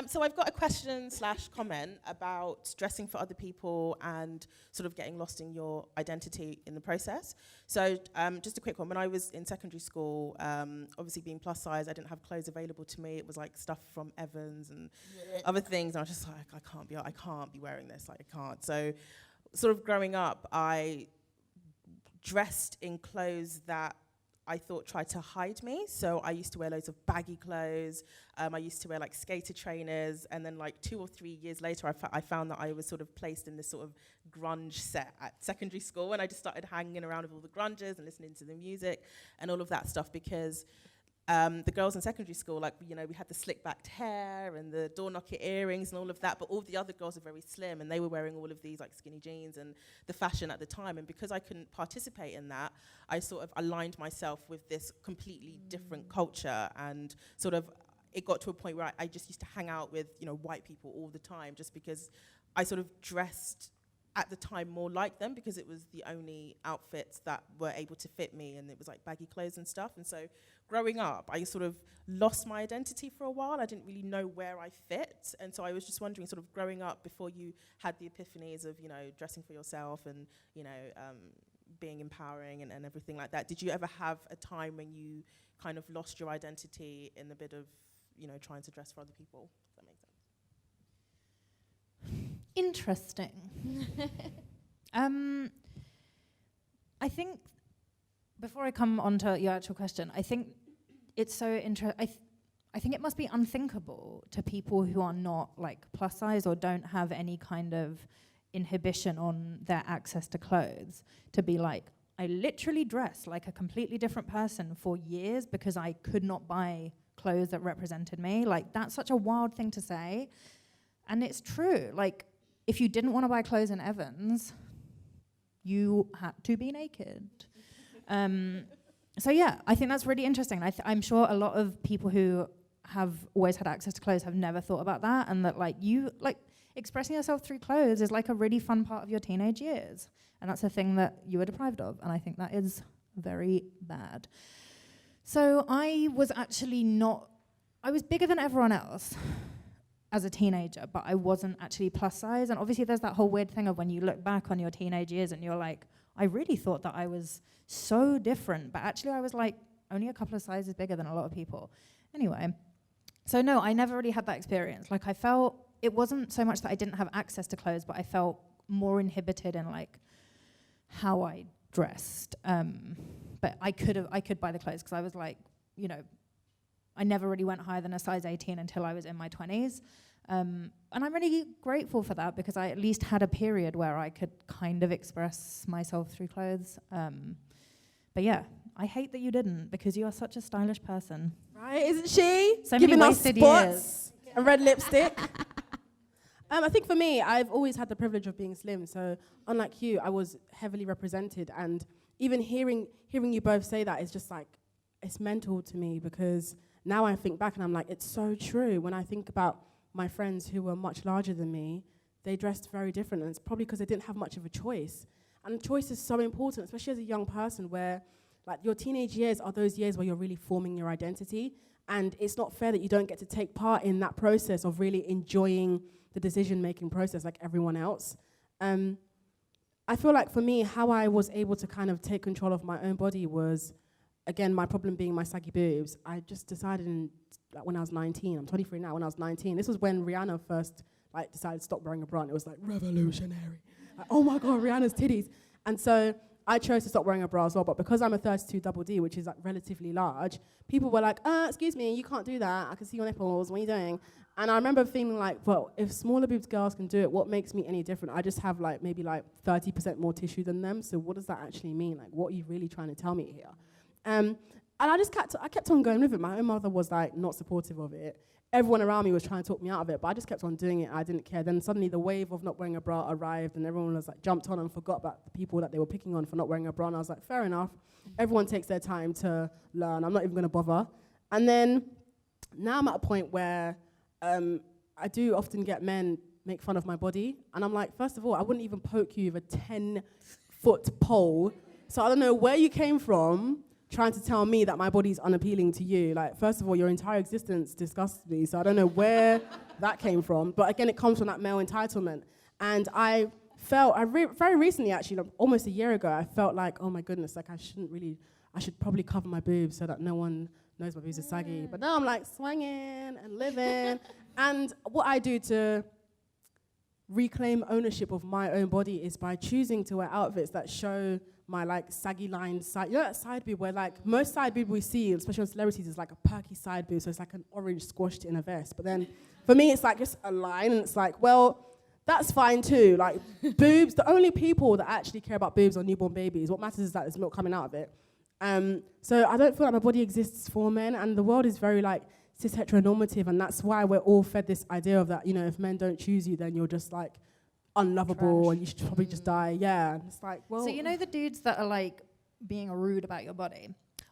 So I've got a question/comment about dressing for other people and sort of getting lost in your identity in the process. So just a quick one. When I was in secondary school, obviously being plus size, I didn't have clothes available to me. It was like stuff from Evans and other things. And I was just like, I can't be wearing this. Like, I can't. So sort of growing up, I dressed in clothes that I thought tried to hide me. So I used to wear loads of baggy clothes. I used to wear like skater trainers. And then like 2 or 3 years later, I found that I was sort of placed in this sort of grunge set at secondary school. And I just started hanging around with all the grungers and listening to the music and all of that stuff, because the girls in secondary school, like, you know, we had the slick backed hair and the door knocker earrings and all of that, but all the other girls are very slim, and they were wearing all of these like skinny jeans and the fashion at the time. And because I couldn't participate in that, I sort of aligned myself with this completely different culture, and sort of it got to a point where I just used to hang out with, you know, white people all the time, just because I sort of dressed at the time more like them, because it was the only outfits that were able to fit me, and it was like baggy clothes and stuff. And so growing up, I sort of lost my identity for a while. I didn't really know where I fit. And so I was just wondering, sort of growing up, before you had the epiphanies of, you know, dressing for yourself and, you know, being empowering and everything like that, did you ever have a time when you kind of lost your identity in the bit of, you know, trying to dress for other people? Does that make sense? Interesting. I think, before I come on to your actual question, I think it's so interesting. I think it must be unthinkable to people who are not like plus size or don't have any kind of inhibition on their access to clothes to be like, I literally dressed like a completely different person for years because I could not buy clothes that represented me. Like, that's such a wild thing to say. And it's true. Like, if you didn't want to buy clothes in Evans, you had to be naked. So yeah, I think that's really interesting. I'm sure a lot of people who have always had access to clothes have never thought about that, and that like expressing yourself through clothes is like a really fun part of your teenage years, and that's a thing that you were deprived of, and I think that is very bad. So I was actually I was bigger than everyone else, as a teenager, but I wasn't actually plus size. And obviously there's that whole weird thing of when you look back on your teenage years and you're like, I really thought that I was so different, but actually I was like only a couple of sizes bigger than a lot of people. Anyway, so no, I never really had that experience. Like I felt, it wasn't so much that I didn't have access to clothes, but I felt more inhibited in like how I dressed. But I could buy the clothes because I was like, you know, I never really went higher than a size 18 until I was in my 20s. And I'm really grateful for that because I at least had a period where I could kind of express myself through clothes. But yeah, I hate that you didn't because you are such a stylish person. Right, isn't she? So Giving many us wasted spots years. and red lipstick. I think for me, I've always had the privilege of being slim. So unlike you, I was heavily represented. And even hearing you both say that is just like, it's mental to me because now I think back and I'm like, it's so true. When I think about my friends who were much larger than me, they dressed very different. And it's probably because they didn't have much of a choice. And choice is so important, especially as a young person where like your teenage years are those years where you're really forming your identity. And it's not fair that you don't get to take part in that process of really enjoying the decision-making process like everyone else. I feel like for me, how I was able to kind of take control of my own body was, again, my problem being my saggy boobs. I just decided when I was 19, I'm 23 now, when I was 19, this was when Rihanna first like decided to stop wearing a bra, and it was like revolutionary. Like, oh my God, Rihanna's titties. And so I chose to stop wearing a bra as well, but because I'm a 32 double D, which is like relatively large, people were like, excuse me, you can't do that. I can see your nipples, what are you doing? And I remember feeling like, well, if smaller boobs girls can do it, what makes me any different? I just have like maybe like 30% more tissue than them, so what does that actually mean? Like, what are you really trying to tell me here? And I just kept on going with it. My own mother was like not supportive of it. Everyone around me was trying to talk me out of it, but I just kept on doing it. I didn't care. Then suddenly the wave of not wearing a bra arrived, and everyone was like jumped on and forgot about the people that they were picking on for not wearing a bra. And I was like, fair enough. Everyone takes their time to learn. I'm not even going to bother. And then now I'm at a point where I do often get men make fun of my body, and I'm like, first of all, I wouldn't even poke you with a 10-foot pole. So I don't know where you came from trying to tell me that my body's unappealing to you. Like, first of all, your entire existence disgusts me, so I don't know where that came from. But again, it comes from that male entitlement. And I felt, very recently actually, like almost a year ago, I felt like, oh my goodness, like I should probably cover my boobs so that no one knows my boobs are saggy. But now I'm like swinging and living. And what I do to reclaim ownership of my own body is by choosing to wear outfits that show my like saggy lined side. You know that side boob where like most side boob we see, especially on celebrities, is like a perky side boob, so it's like an orange squashed in a vest. But then for me, it's like just a line, and it's like, well, that's fine too. Like boobs, the only people that actually care about boobs are newborn babies. What matters is that there's milk coming out of it. So I don't feel like my body exists for men, and the world is very like cis heteronormative, and that's why we're all fed this idea of that, you know, if men don't choose you, then you're just like unlovable Trash. and you should probably just die. Yeah, and it's like, well. So you know the dudes that are like being rude about your body?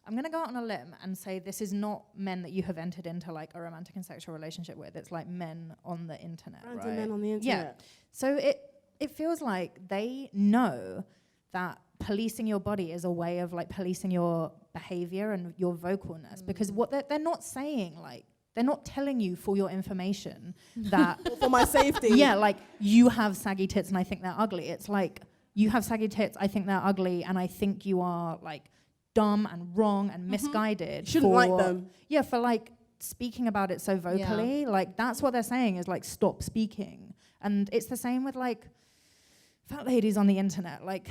I'm going to go out on a limb and say this is not men that you have entered into like a romantic and sexual relationship with. It's like men on the internet, Random right? men on the internet. Yeah. So it feels like they know that policing your body is a way of like policing your behavior and your vocalness, because what they're not saying, like, they're not telling you for your information that For my safety. yeah, like you have saggy tits and I think they're ugly. It's like you have saggy tits, I think they're ugly, and I think you are like dumb and wrong and misguided. You shouldn't like them. Yeah, for like speaking about it so vocally. Yeah. Like that's what they're saying is like stop speaking. And it's the same with like fat ladies on the internet. Like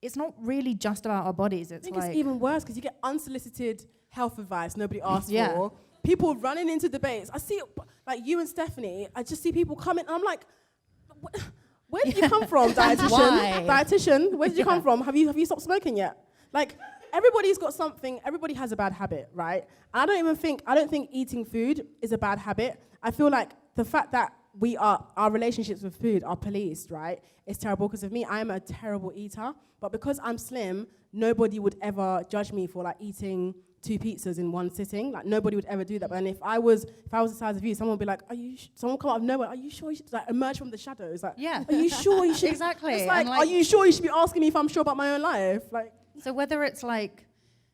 it's not really just about our bodies. It's I think like it's even worse because you get unsolicited health advice nobody asked Yeah. for. People running into debates. I see, like you and Stephanie, I just see people coming, and I'm like, where did you come from, dietitian? Why? Dietitian, where did you come from? Have you stopped smoking yet? Like, everybody's got something, everybody has a bad habit, right? And I don't think eating food is a bad habit. I feel like the fact that our relationships with food are policed, right? It's terrible because of me, I am a terrible eater. But because I'm slim, nobody would ever judge me for like eating 2 pizzas in one sitting. Like nobody would ever do that. But then if I was the size of you, someone would be like, someone come out of nowhere, are you sure you should like emerge from the shadows? Like, Yeah. are you sure you should? Exactly. It's like, And, like, are you sure you should be asking me if I'm sure about my own life? Like, so whether it's like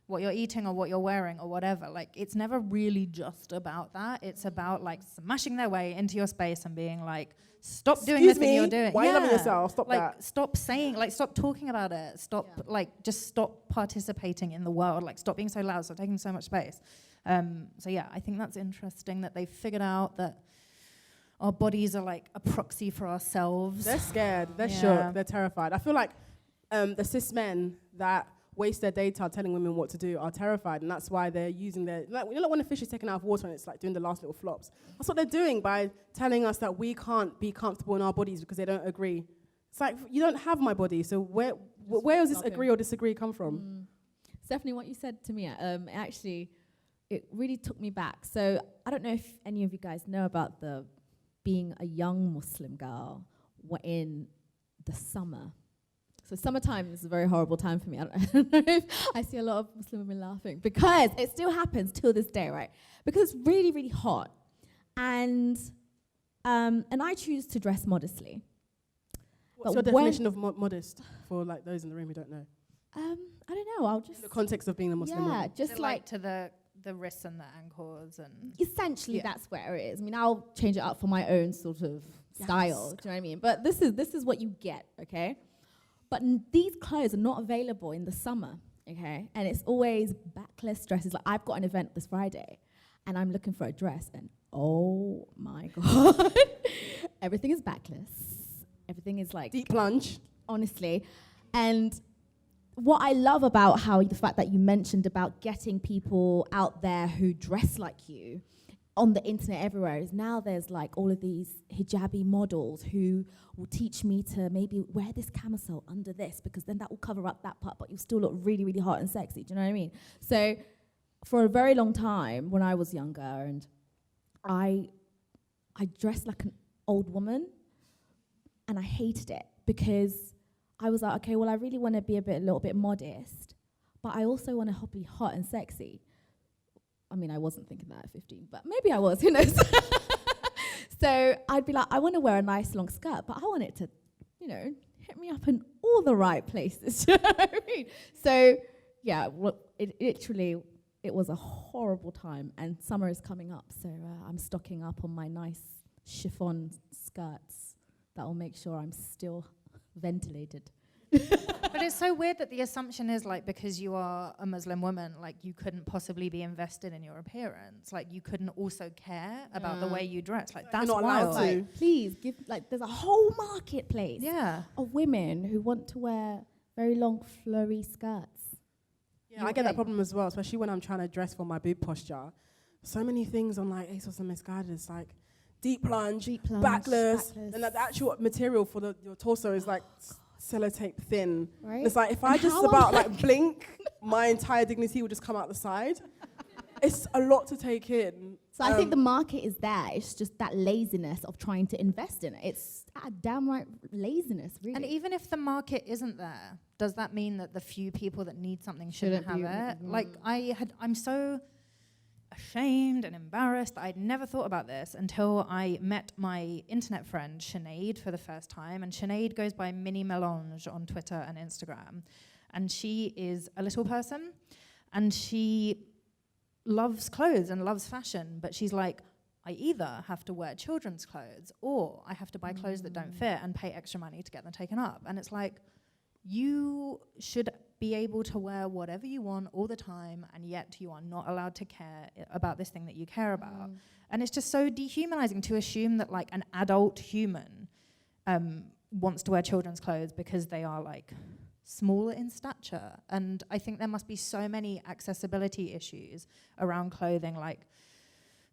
what you're eating or what you're wearing or whatever. Like, it's never really just about that. It's about like smashing their way into your space and being like, stop doing the thing you're doing. Why are you loving yourself? Stop like, that. Stop saying, like, stop talking about it. Stop, just stop participating in the world. Like, stop being so loud, stop taking so much space. So yeah, I think that's interesting that they've figured out that our bodies are like a proxy for ourselves. They're scared. They're shook. They're terrified. I feel like the cis men that waste their data telling women what to do are terrified, and that's why they're using their, like, you know, when a fish is taken out of water and it's like doing the last little flops. That's what they're doing by telling us that we can't be comfortable in our bodies because they don't agree. It's like, you don't have my body, so where does this agree or disagree come from? Stephanie, what you said to me, actually, it really took me back. So I don't know if any of you guys know about being a young Muslim girl in the summer. So summertime is a very horrible time for me. I don't know if I see a lot of Muslim women laughing because it still happens till this day, right? Because it's really, really hot. And I choose to dress modestly. What's your definition of modest for like those in the room who don't know? I don't know. I'll just... In the context of being a Muslim woman. just like to the wrists and the ankles and... Essentially, that's where it is. I mean, I'll change it up for my own sort of style. Do you know what I mean? But this is what you get, okay? But these clothes are not available in the summer, okay? And it's always backless dresses. Like, I've got an event this Friday, and I'm looking for a dress, and oh my God. Everything is backless. Everything is like... Deep plunge. Honestly. And what I love about the fact that you mentioned about getting people out there who dress like you on the internet everywhere is now there's like all of these hijabi models who will teach me to maybe wear this camisole under this because then that will cover up that part, but you'll still look really, really hot and sexy. Do you know what I mean? So for a very long time when I was younger, and I dressed like an old woman, and I hated it because I was like, okay, well, I really want to be a little bit modest, but I also want to be hot and sexy. I mean, I wasn't thinking that at 15, but maybe I was, who knows? So I'd be like, I want to wear a nice long skirt, but I want it to, you know, hit me up in all the right places. You know what I mean? So, yeah, it was a horrible time, and summer is coming up, so I'm stocking up on my nice chiffon skirts that will make sure I'm still ventilated. But it's so weird that the assumption is like because you are a Muslim woman, like you couldn't possibly be invested in your appearance. Like you couldn't also care about the way you dress. Like that's not allowed wild. to. Like, please give, like, there's a whole marketplace of women who want to wear very long flowy skirts. Yeah, I get that problem as well, especially when I'm trying to dress for my boob posture. So many things on like ASOS and Misguided. It's like deep plunge, backless, and the actual material for your torso is like sellotape thin. Right? It's like if I just about like blink, my entire dignity will just come out the side. It's a lot to take in. So I think the market is there. It's just that laziness of trying to invest in it. It's a downright laziness, really. And even if the market isn't there, does that mean that the few people that need something shouldn't have it? Like I'm so ashamed and embarrassed. I'd never thought about this until I met my internet friend Sinead for the first time, and Sinead goes by Mini Melange on Twitter and Instagram, and she is a little person, and she loves clothes and loves fashion, but she's like, I either have to wear children's clothes or I have to buy clothes that don't fit and pay extra money to get them taken up. And it's like, you should be able to wear whatever you want all the time, and yet you are not allowed to care about this thing that you care about. And it's just so dehumanizing to assume that like an adult human wants to wear children's clothes because they are like smaller in stature. And I think there must be so many accessibility issues around clothing, like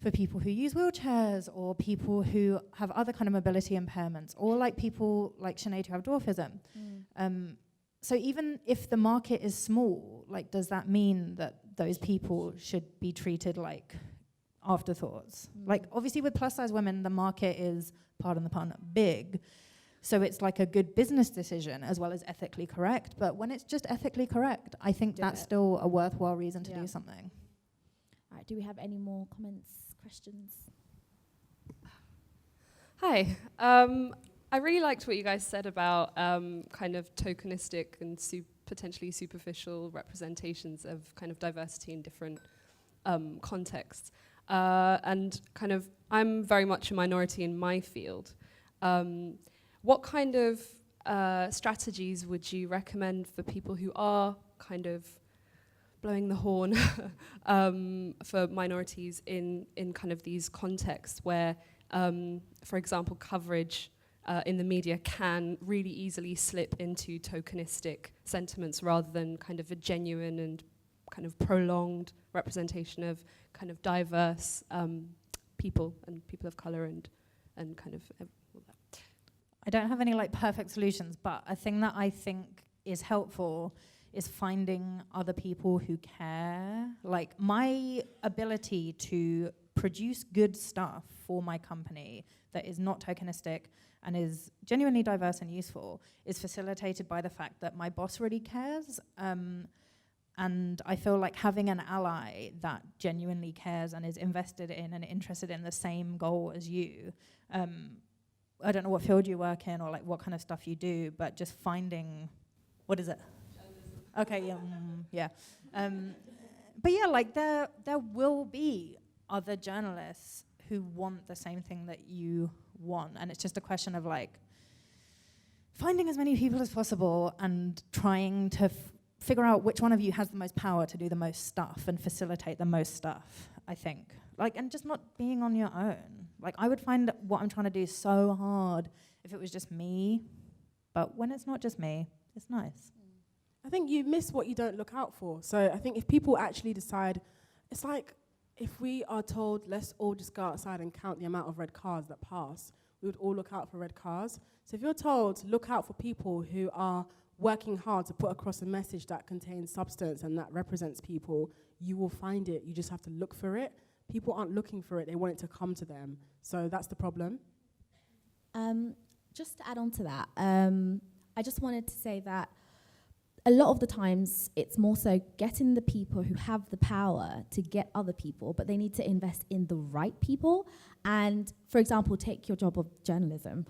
for people who use wheelchairs or people who have other kind of mobility impairments, or like people like Sinead who have dwarfism. So even if the market is small, like, does that mean that those people should be treated like afterthoughts? Like, obviously with plus size women, the market is, pardon the pun, big. So it's like a good business decision as well as ethically correct. But when it's just ethically correct, I think that's still a worthwhile reason to do something. All right, do we have any more comments, questions? Hi. I really liked what you guys said about kind of tokenistic and potentially superficial representations of kind of diversity in different contexts. And kind of, I'm very much a minority in my field. What kind of strategies would you recommend for people who are kind of blowing the horn for minorities in kind of these contexts where, for example, coverage in the media can really easily slip into tokenistic sentiments rather than kind of a genuine and kind of prolonged representation of kind of diverse people and people of color and kind of all that. I don't have any like perfect solutions, but a thing that I think is helpful is finding other people who care. Like my ability to produce good stuff for my company that is not tokenistic and is genuinely diverse and useful is facilitated by the fact that my boss really cares. And I feel like having an ally that genuinely cares and is invested in and interested in the same goal as you. I don't know what field you work in or like what kind of stuff you do, but just finding, what is it? Okay, yeah. But yeah, like there will be other journalists who want the same thing that you want, and it's just a question of like finding as many people as possible and trying to figure out which one of you has the most power to do the most stuff and facilitate the most stuff, I think. Like, and just not being on your own. Like, I would find what I'm trying to do so hard if it was just me, but when it's not just me, it's nice. I think you miss what you don't look out for. So I think if people actually decide, it's like if we are told, let's all just go outside and count the amount of red cars that pass, we would all look out for red cars. So if you're told, look out for people who are working hard to put across a message that contains substance and that represents people, you will find it. You just have to look for it. People aren't looking for it. They want it to come to them. So that's the problem. Just to add on to that, I just wanted to say that a lot of the times it's more so getting the people who have the power to get other people, but they need to invest in the right people. And for example, take your job of journalism.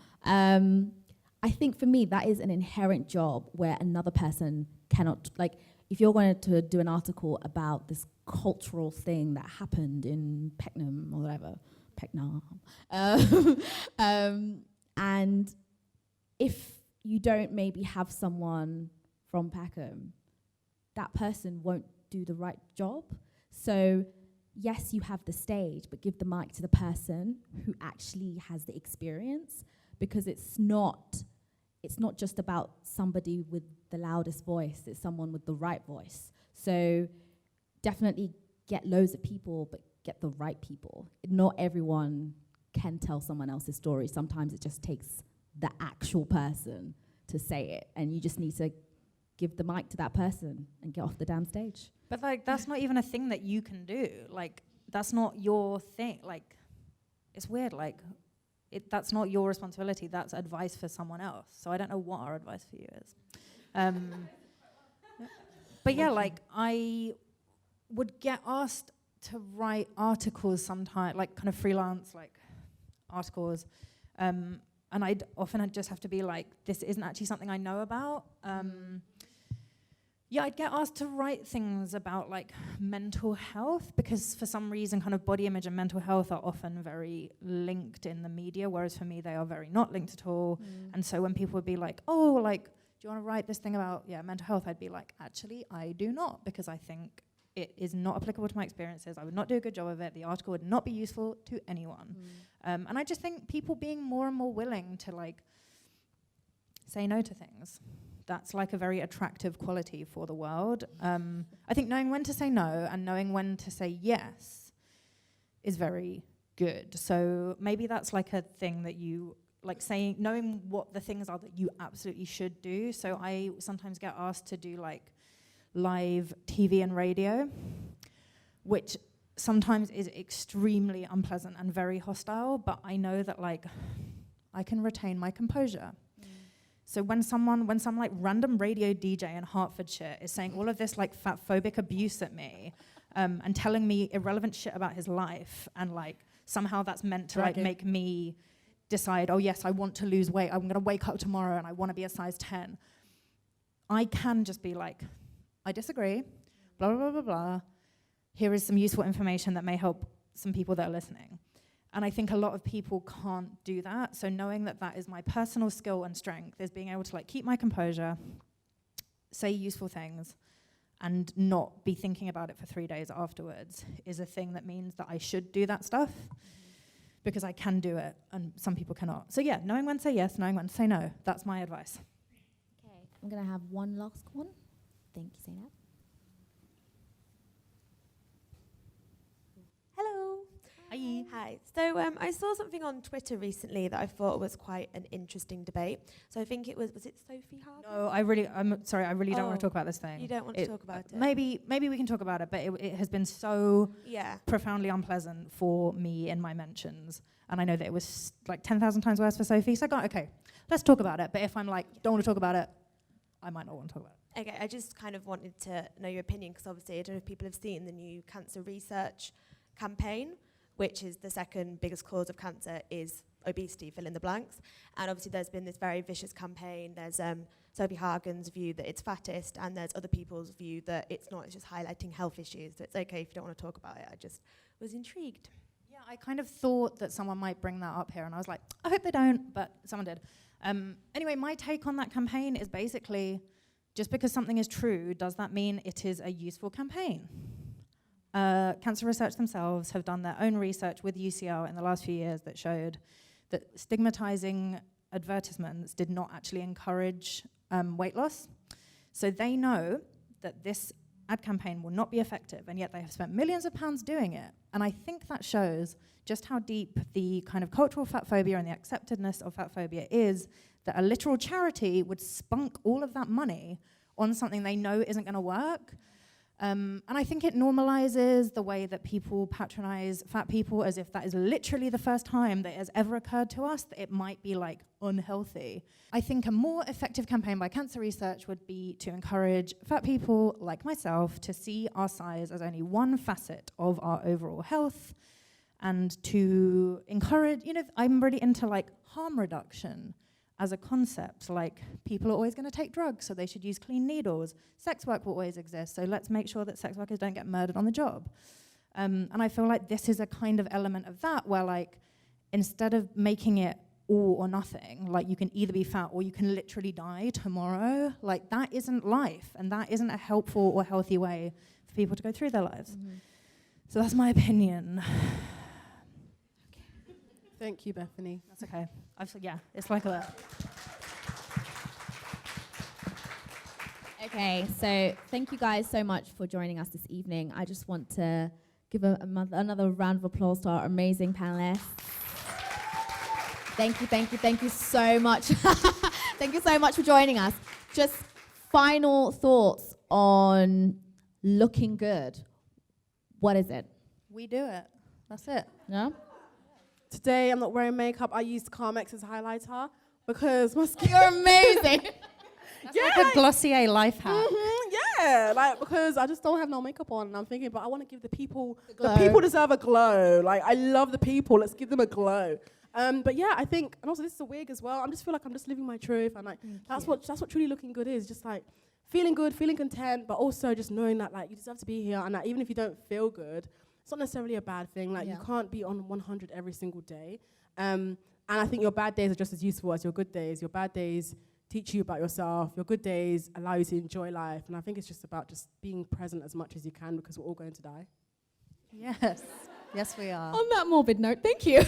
I think for me, that is an inherent job where another person cannot, like, if you're going to do an article about this cultural thing that happened in Peckham or whatever, Peckham, and if you don't maybe have someone from Peckham, that person won't do the right job. So yes, you have the stage, but give the mic to the person who actually has the experience, because it's not just about somebody with the loudest voice, it's someone with the right voice. So definitely get loads of people, but get the right people. Not everyone can tell someone else's story. Sometimes it just takes the actual person to say it, and you just need to give the mic to that person and get off the damn stage. But like, that's not even a thing that you can do. Like, that's not your thing. Like, it's weird. Like, that's not your responsibility. That's advice for someone else. So I don't know what our advice for you is. But yeah, like, I would get asked to write articles sometimes, like kind of freelance, like articles. And I'd often just have to be like, this isn't actually something I know about. Yeah, I'd get asked to write things about like mental health, because for some reason kind of body image and mental health are often very linked in the media, whereas for me they are very not linked at all. And so when people would be like, oh, like, do you want to write this thing about mental health? I'd be like, actually, I do not, because I think it is not applicable to my experiences. I would not do a good job of it. The article would not be useful to anyone. And I just think people being more and more willing to like say no to things, that's like a very attractive quality for the world. I think knowing when to say no and knowing when to say yes is very good. So maybe that's like a thing that you like, saying, knowing what the things are that you absolutely should do. So I sometimes get asked to do like live TV and radio, which sometimes is extremely unpleasant and very hostile, but I know that like I can retain my composure. So when some like random radio DJ in Hertfordshire is saying all of this like fatphobic abuse at me, and telling me irrelevant shit about his life, and like somehow that's meant to like make me decide, oh yes, I want to lose weight, I'm gonna wake up tomorrow and I wanna be a size 10. I can just be like, I disagree, blah, blah, blah, blah, blah. Here is some useful information that may help some people that are listening. And I think a lot of people can't do that. So knowing that that is my personal skill and strength is being able to like keep my composure, say useful things, and not be thinking about it for 3 days afterwards is a thing that means that I should do that stuff because I can do it and some people cannot. So yeah, knowing when to say yes, knowing when to say no, that's my advice. Okay, I'm going to have one last one. Thank you, Zainab. Hello. Hi. Hi. So I saw something on Twitter recently that I thought was quite an interesting debate. So I think it was it Sophie Hagen? No, I'm sorry, I really don't want to talk about this thing. You don't want to talk about it? Maybe we can talk about it, but it has been so Yeah. profoundly unpleasant for me in my mentions. And I know that it was like 10,000 times worse for Sophie. So I go, okay, let's talk about it. But if I'm like, don't want to talk about it, I might not want to talk about it. Okay, I just kind of wanted to know your opinion because obviously I don't know if people have seen the new cancer research campaign, which is the second biggest cause of cancer is obesity, fill in the blanks. And obviously there's been this very vicious campaign. There's Sophie Hagen's view that it's fattest, and there's other people's view that it's not, it's just highlighting health issues. So it's okay if you don't want to talk about it. I just was intrigued. Yeah, I kind of thought that someone might bring that up here, and I was like, I hope they don't, but someone did. Anyway, my take on that campaign is basically, just because something is true, does that mean it is a useful campaign? Cancer Research themselves have done their own research with UCL in the last few years that showed that stigmatizing advertisements did not actually encourage weight loss. So they know that this ad campaign will not be effective, and yet they have spent millions of pounds doing it. And I think that shows just how deep the kind of cultural fat phobia and the acceptedness of fat phobia is, that a literal charity would spunk all of that money on something they know isn't going to work. And I think it normalizes the way that people patronize fat people as if that is literally the first time that it has ever occurred to us that it might be like unhealthy. I think a more effective campaign by Cancer Research would be to encourage fat people like myself to see our size as only one facet of our overall health, and to encourage, I'm really into like harm reduction as a concept. Like, people are always going to take drugs, so they should use clean needles. Sex work will always exist, so let's make sure that sex workers don't get murdered on the job. And I feel like this is a kind of element of that, where like, instead of making it all or nothing, like you can either be fat or you can literally die tomorrow, like that isn't life, and that isn't a helpful or healthy way for people to go through their lives. Mm-hmm. So that's my opinion. Thank you, Bethany. That's okay. It's like that. Okay, so thank you guys so much for joining us this evening. I just want to give another round of applause to our amazing panelists. Thank you so much. Thank you so much for joining us. Just final thoughts on looking good. What is it? We do it. That's it. No? Today, I'm not wearing makeup. I used Carmex as highlighter because my skin... You're amazing. That's like a Glossier life hack. Mm-hmm, because I just don't have no makeup on, and I'm thinking, but I want to give the people... The people deserve a glow. Like, I love the people. Let's give them a glow. But yeah, I think... And also, this is a wig as well. I just feel like I'm just living my truth, and like that's what truly looking good is. Just like feeling good, feeling content, but also just knowing that like you deserve to be here, and that even if you don't feel good, it's not necessarily a bad thing. Like, you can't be on 100 every single day. And I think your bad days are just as useful as your good days. Your bad days teach you about yourself. Your good days allow you to enjoy life. And I think it's just about just being present as much as you can, because we're all going to die. Yes. Yes, we are. On that morbid note, thank you.